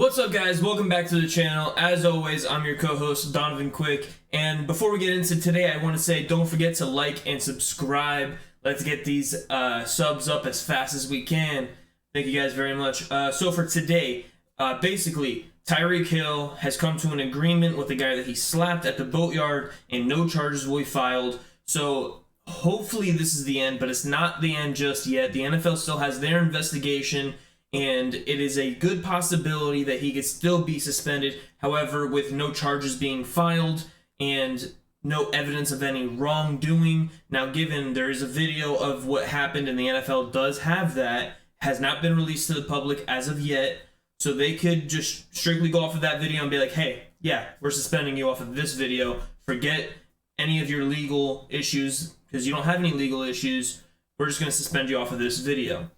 What's up, guys? Welcome back to the channel. As always, I'm your co-host Donovan Quick, and before we get into today, I want to say don't forget to like and subscribe. Let's get these subs up as fast as we can. Thank you guys very much. So for today, basically, Tyreek Hill has come to an agreement with the guy that he slapped at the boatyard, and no charges will be filed. So hopefully this is the end, but it's not the end just yet. The NFL still has their investigation, and it is a good possibility that he could still be suspended. However, with no charges being filed and no evidence of any wrongdoing. Now, given there is a video of what happened and the NFL does have that, has not been released to the public as of yet, so they could just strictly go off of that video and be like, hey, yeah, we're suspending you off of this video. Forget any of your legal issues, because you don't have any legal issues. We're just going to suspend you off of this video.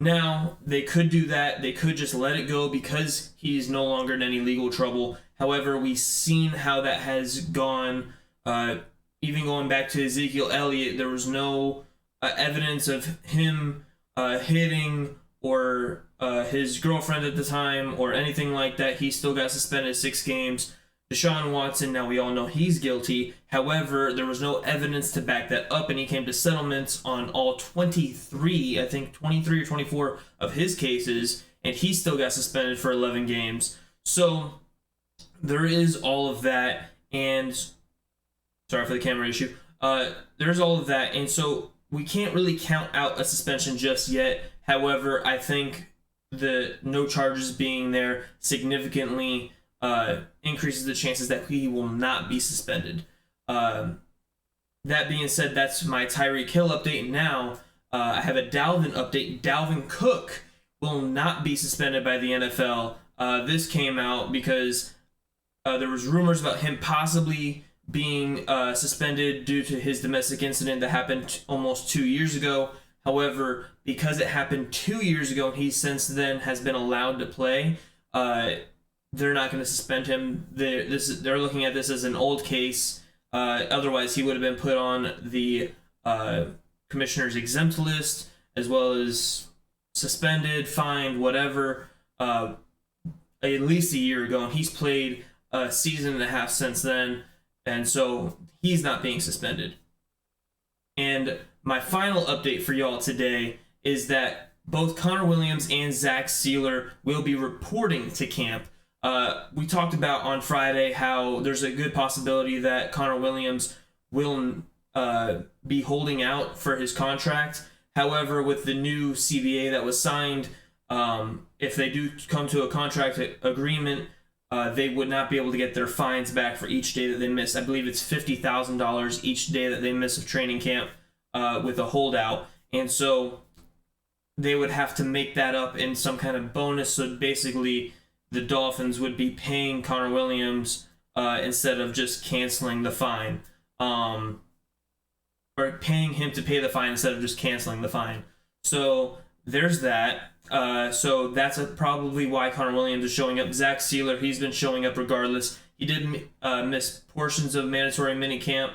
Now, they could do that. They could just let it go because he's no longer in any legal trouble. However, we've seen how that has gone. Even going back to Ezekiel Elliott, there was no evidence of him hitting or his girlfriend at the time or anything like that. He still got suspended 6 games. Deshaun Watson, now we all know he's guilty. However, there was no evidence to back that up, and he came to settlements on all 23, I think 23 or 24 of his cases, and he still got suspended for 11 games. So there is all of that, and sorry for the camera issue. There's all of that, and so we can't really count out a suspension just yet. However, I think the no charges being there significantly increases the chances that he will not be suspended. That being said, that's my Tyreek Hill update. Now, I have a Dalvin update. Dalvin Cook will not be suspended by the NFL. This came out because there was rumors about him possibly being suspended due to his domestic incident that happened almost 2 years ago. However, because it happened 2 years ago and he since then has been allowed to play, they're not going to suspend him. They're looking at this as an old case. Otherwise, he would have been put on the commissioner's exempt list, as well as suspended, fined, whatever, at least a year ago. And he's played a season and a half since then, and so he's not being suspended. And my final update for y'all today is that both Connor Williams and Zach Seiler will be reporting to camp. We talked about on Friday how there's a good possibility that Connor Williams will be holding out for his contract. However, with the new CBA that was signed, if they do come to a contract agreement, they would not be able to get their fines back for each day that they miss. I believe it's $50,000 each day that they miss of training camp with a holdout. And so they would have to make that up in some kind of bonus. So basically, the Dolphins would be paying Connor Williams instead of just canceling the fine. Or paying him to pay the fine instead of just canceling the fine. So there's that. So that's probably why Connor Williams is showing up. Zach Seiler, he's been showing up regardless. He did miss portions of mandatory minicamp,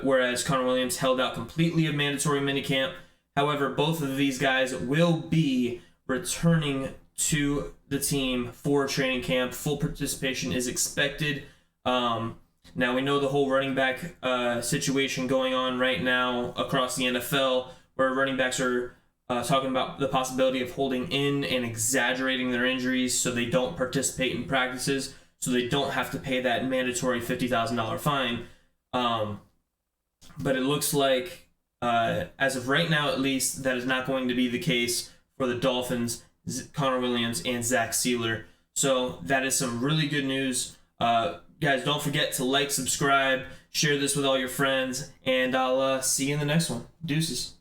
whereas Connor Williams held out completely of mandatory minicamp. However, both of these guys will be returning to the team for training camp. Full participation is expected. Now, we know the whole running back situation going on right now across the NFL, where running backs are talking about the possibility of holding in and exaggerating their injuries so they don't participate in practices, so they don't have to pay that mandatory $50,000 fine. But it looks like, as of right now at least, that is not going to be the case for the Dolphins, Connor Williams, and Zach Seiler. So that is some really good news. Guys, don't forget to like, subscribe, share this with all your friends, and I'll see you in the next one. Deuces.